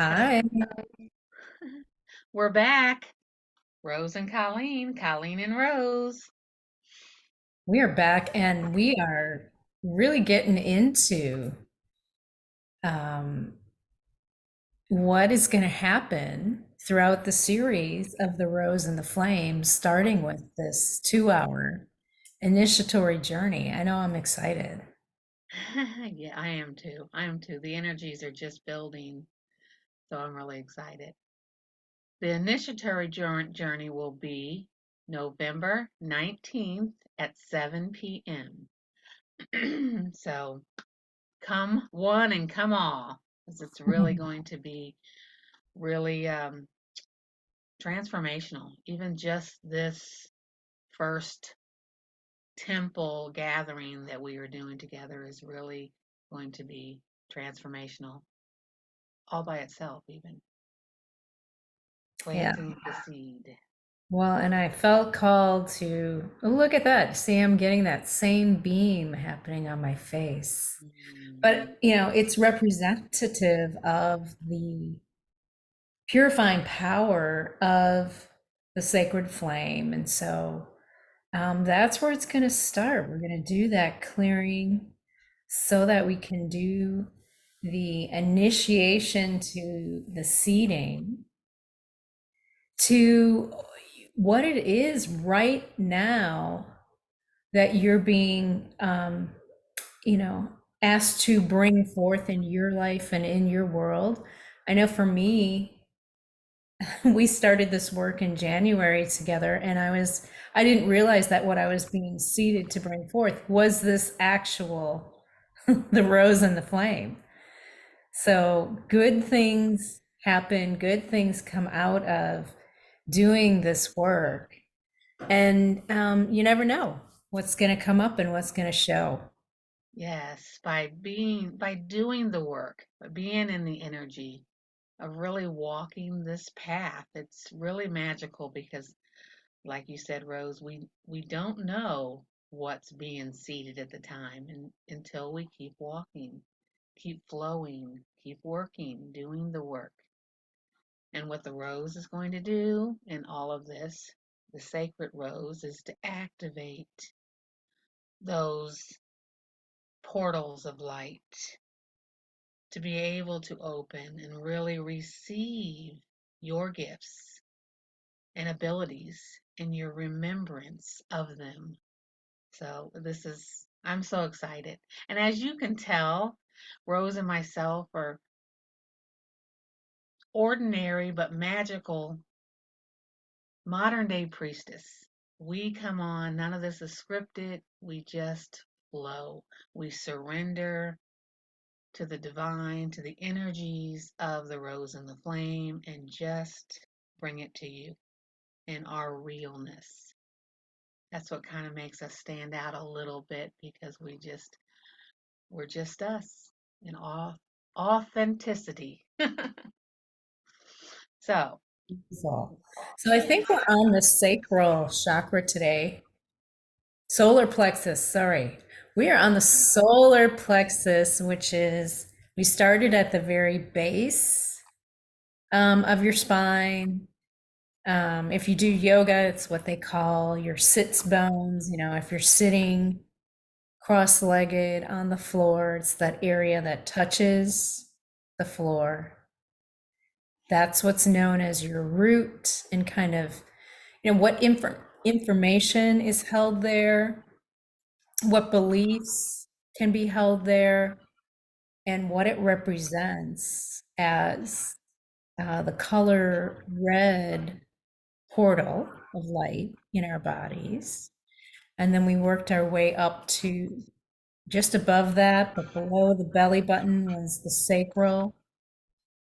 Hi, We're back. Rose and Colleen, Colleen and Rose. we are back and we are really getting into um, what is going to happen throughout the series of The Rose and the Flame, starting with this 2 hour initiatory journey. I know I'm excited. Yeah, I am too. I am too. The energies are just building, so I'm really excited. The initiatory journey will be November 19th at 7 p.m. So come one and come all, because it's really going to be really transformational. Even just this first temple gathering that we are doing together is really going to be transformational all by itself, even Yeah. planting the seed. Well, and I felt called to, oh, look at that. See, I'm getting that same beam happening on my face. Mm, But, it's representative of the purifying power of the sacred flame. And so that's where it's going to start. We're going to do that clearing so that we can do the initiation to the seeding to what it is right now that you're being, you know, asked to bring forth in your life and in your world. I know for me, we started this work in January together, and I didn't realize that what I was being seated to bring forth was this actual the rose and the flame. So good things happen, good things come out of doing this work. And you never know what's going to come up and what's going to show. yes, by doing the work, by being in the energy of really walking this path, it's really magical because, like you said, Rose, we don't know what's being seeded at the time, and until we keep walking, keep flowing, keep working, doing the work. And what the rose is going to do in all of this, the sacred rose, is to activate those portals of light, to be able to open and really receive your gifts and abilities and your remembrance of them. So, I'm so excited. And as you can tell, Rose and myself are ordinary but magical modern day priestess. We come on, none of this is scripted. We just flow. We surrender to the divine, to the energies of the rose and the flame, and just bring it to you in our realness. That's what kind of makes us stand out a little bit because we're just us in authenticity. So, So, so I think we're on the sacral chakra today. Solar plexus, sorry. We are on the solar plexus, which is, we started at the very base of your spine. If you do yoga, it's what they call your sits bones. If you're sitting cross-legged on the floor, it's that area that touches the floor. That's what's known as your root, and kind of, what information is held there, what beliefs can be held there, and what it represents as the color red portal of light in our bodies. And then we worked our way up to just above that, but below the belly button was the sacral,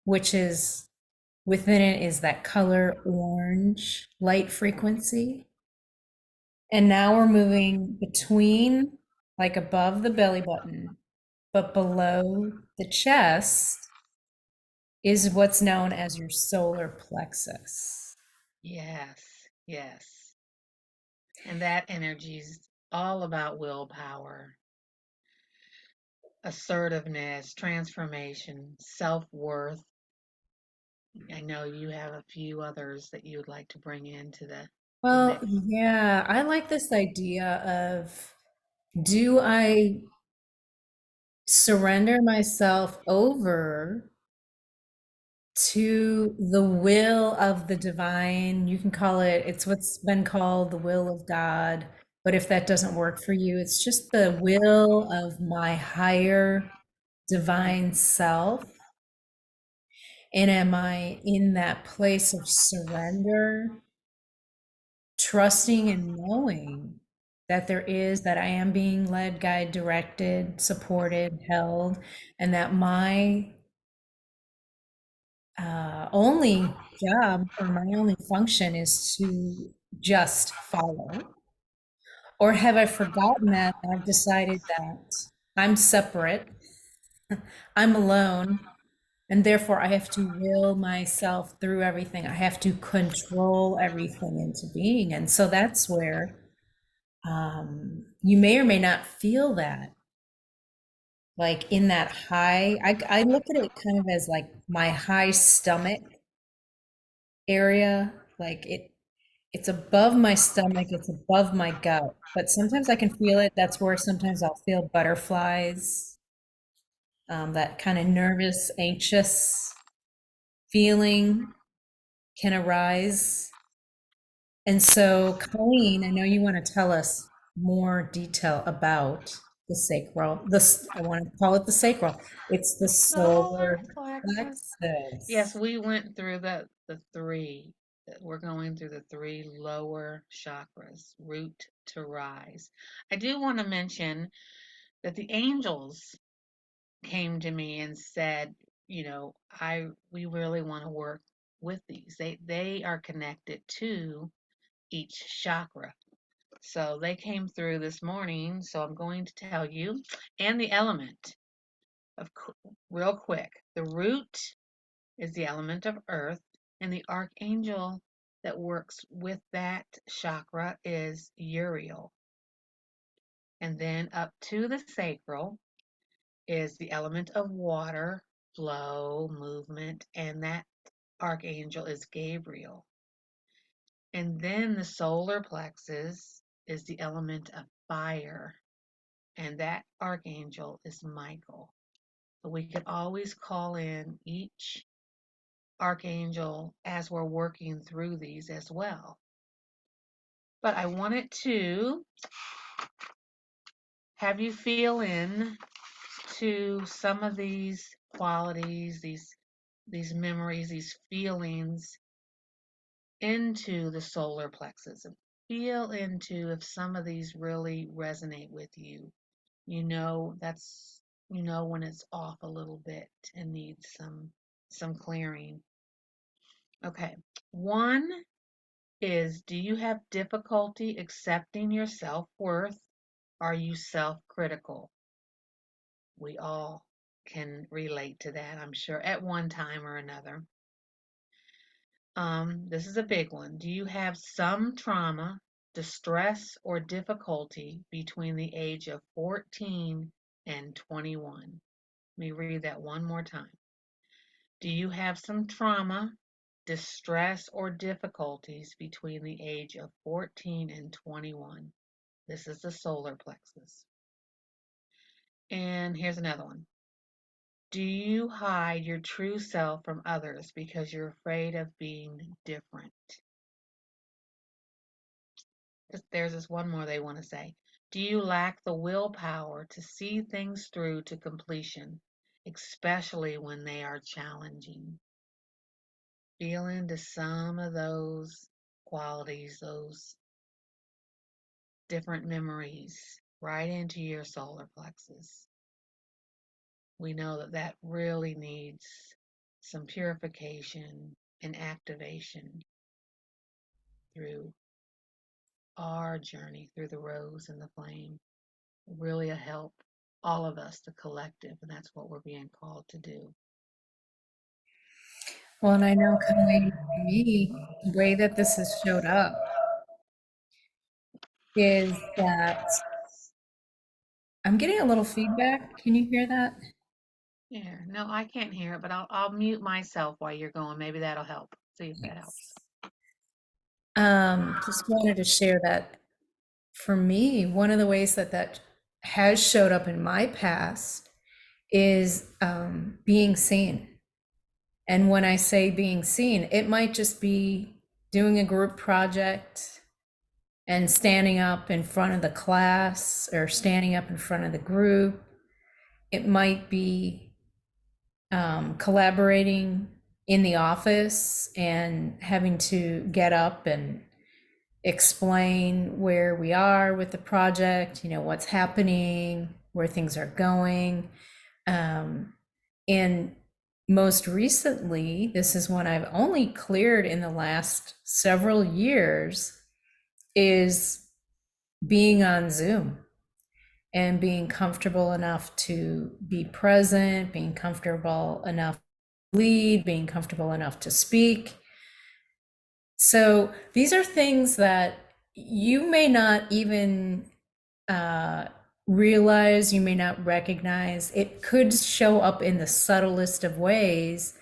which is within it is that color orange light frequency. And now we're moving between, like above the belly button, but below the chest is what's known as your solar plexus. yes, yes. And that energy is all about willpower, assertiveness, transformation, self worth, I know you have a few others that you would like to bring into the Well, mix. yeah, I like this idea of, do I surrender myself over to the will of the divine? You can call it, it's what's been called the will of God. But if that doesn't work for you, it's just the will of my higher divine self. And am I in that place of surrender, trusting and knowing that that I am being led, guided, directed, supported, held, and that my only job or my only function is to just follow? Or have I forgotten that and I've decided that I'm separate, I'm alone, and therefore I have to will myself through everything. I have to control everything into being. And so that's where you may or may not feel that, like in that high. I look at it kind of as like my high stomach area. Like it's above my stomach, it's above my gut, but sometimes I can feel it. That's where sometimes I'll feel butterflies, that kind of nervous, anxious feeling can arise. And so, Colleen, I know you want to tell us more detail about the sacral. This, I want to call it the sacral. It's the Solar solar plexus. Yes, plexus. we went through the three. We're going through the three lower chakras, root to rise. I do want to mention that the angels came to me and said, I we really want to work with these. They are connected to each chakra. So they came through this morning, so I'm going to tell you and the element of real quick. The root is the element of earth, and the archangel that works with that chakra is Uriel. And then up to the sacral is the element of water, flow, movement, and that archangel is Gabriel. And then the solar plexus is the element of fire, and that archangel is Michael. So we can always call in each archangel as we're working through these as well. But I wanted to have you feel in to some of these qualities, these memories, these feelings into the solar plexus and feel into if some of these really resonate with you. That's when it's off a little bit and needs some clearing. Okay. One is, do you have difficulty accepting your self-worth? Are you self-critical? We all can relate to that, I'm sure, at one time or another. This is a big one. Do you have some trauma, distress, or difficulty between the age of 14 and 21? Let me read that one more time. Do you have some trauma, distress, or difficulties between the age of 14 and 21? This is the solar plexus. And here's another one. Do you hide your true self from others because you're afraid of being different? There's this one more they want to say. Do you lack the willpower to see things through to completion, especially when they are challenging? Feel into some of those qualities, those different memories, right into your solar plexus. We know that that really needs some purification and activation through our journey through the rose and the flame. Really a help, all of us, the collective, and that's what we're being called to do. Well, and I know, Colleen, for me, the way that this has showed up is that I'm getting a little feedback. Can you hear that? Yeah, no, I can't hear it, but I'll mute myself while you're going. Maybe that'll help. See if that helps. Thanks. Just wanted to share that for me, one of the ways that that has showed up in my past is being seen. And when I say being seen, it might just be doing a group project and standing up in front of the class or standing up in front of the group. It might be collaborating in the office and having to get up and explain where we are with the project, what's happening, where things are going. And most recently, this is one I've only cleared in the last several years, is being on Zoom and being comfortable enough to be present, being comfortable enough to lead, being comfortable enough to speak. So these are things that you may not even uh, realize, you may not recognize. It could show up in the subtlest of ways.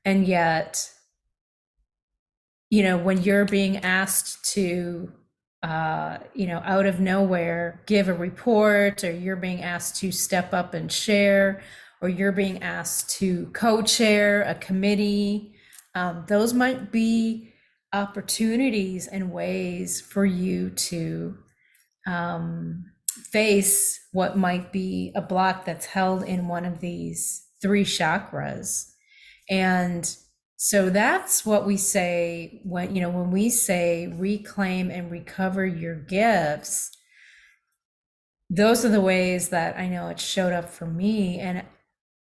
And yet, when you're being asked to, out of nowhere, give a report, or you're being asked to step up and share, or you're being asked to co-chair a committee, those might be opportunities and ways for you to um, face what might be a block that's held in one of these three chakras. And so that's what we say when we say reclaim and recover your gifts. Those are the ways that I know it showed up for me. And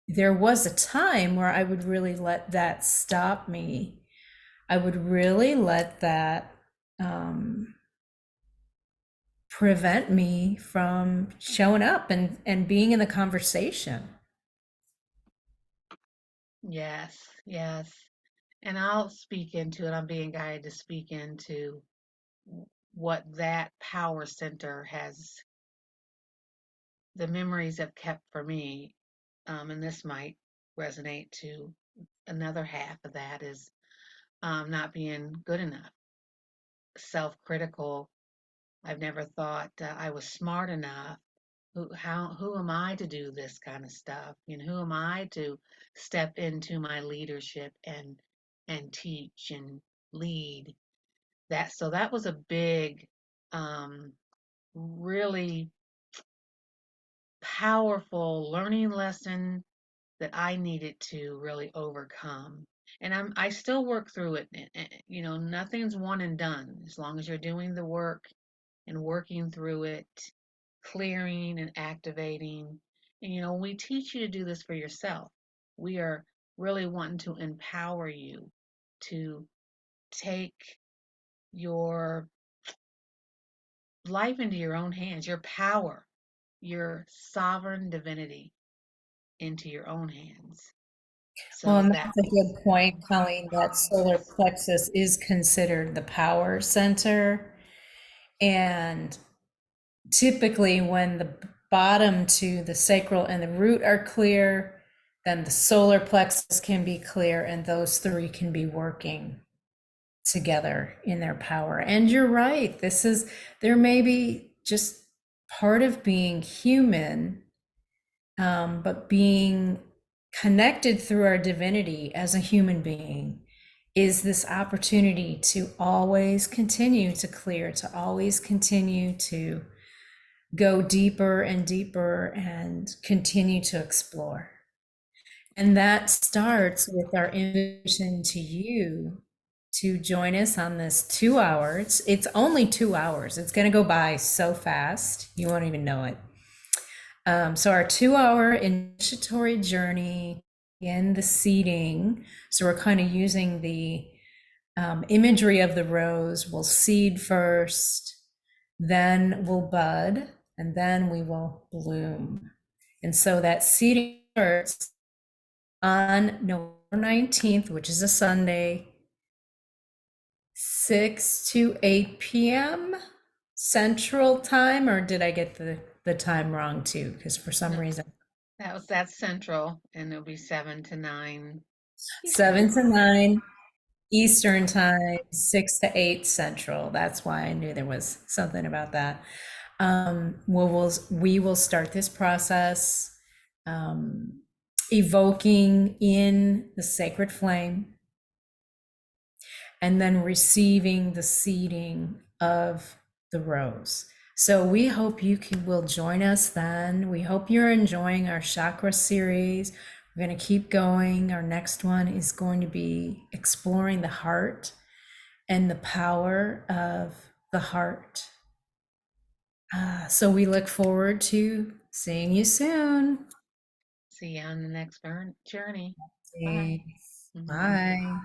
there was a time where I would really let that stop me. I would really let that prevent me from showing up and being in the conversation. Yes, yes. And I'll speak into it. I'm being guided to speak into what that power center has, the memories have kept for me. And this might resonate to another half of that is not being good enough, self critical. I've never thought I was smart enough. Who am I to do this kind of stuff? Who am I to step into my leadership and teach and lead? That was a big, um, really powerful learning lesson that I needed to really overcome. And I still work through it. Nothing's one and done. As long as you're doing the work and working through it, clearing and activating. And we teach you to do this for yourself. We are really wanting to empower you to take your life into your own hands, your power, your sovereign divinity into your own hands. Well, So and that that's a good point, Colleen, that solar plexus is considered the power center. And typically, when the bottom to the sacral and the root are clear, then the solar plexus can be clear, and those three can be working together in their power. And you're right, there may be just part of being human, but being connected through our divinity as a human being is this opportunity to always continue to clear, to always continue to go deeper and deeper and continue to explore. And that starts with our invitation to you to join us on this 2 hours. It's only 2 hours. It's going to go by so fast, you won't even know it. So our 2 hour initiatory journey in the seeding. So we're kind of using the imagery of the rose. We'll seed first, then we'll bud, and then we will bloom. And so that seeding starts on November 19th, which is a Sunday, 6 to 8 p.m. Central Time, or did I get the time wrong too? Because for some no, reason. That's central, and it'll be 7 to 9 Eastern. 7 to 9 Eastern time, 6 to 8 Central. That's why I knew there was something about that. We will start this process, um, evoking in the sacred flame, and then receiving the seeding of the rose. So we hope will join us then. We hope you're enjoying our chakra series. We're going to keep going. Our next one is going to be exploring the heart and the power of the heart. So we look forward to seeing you soon. See you on the next journey. Bye. Thanks. Bye.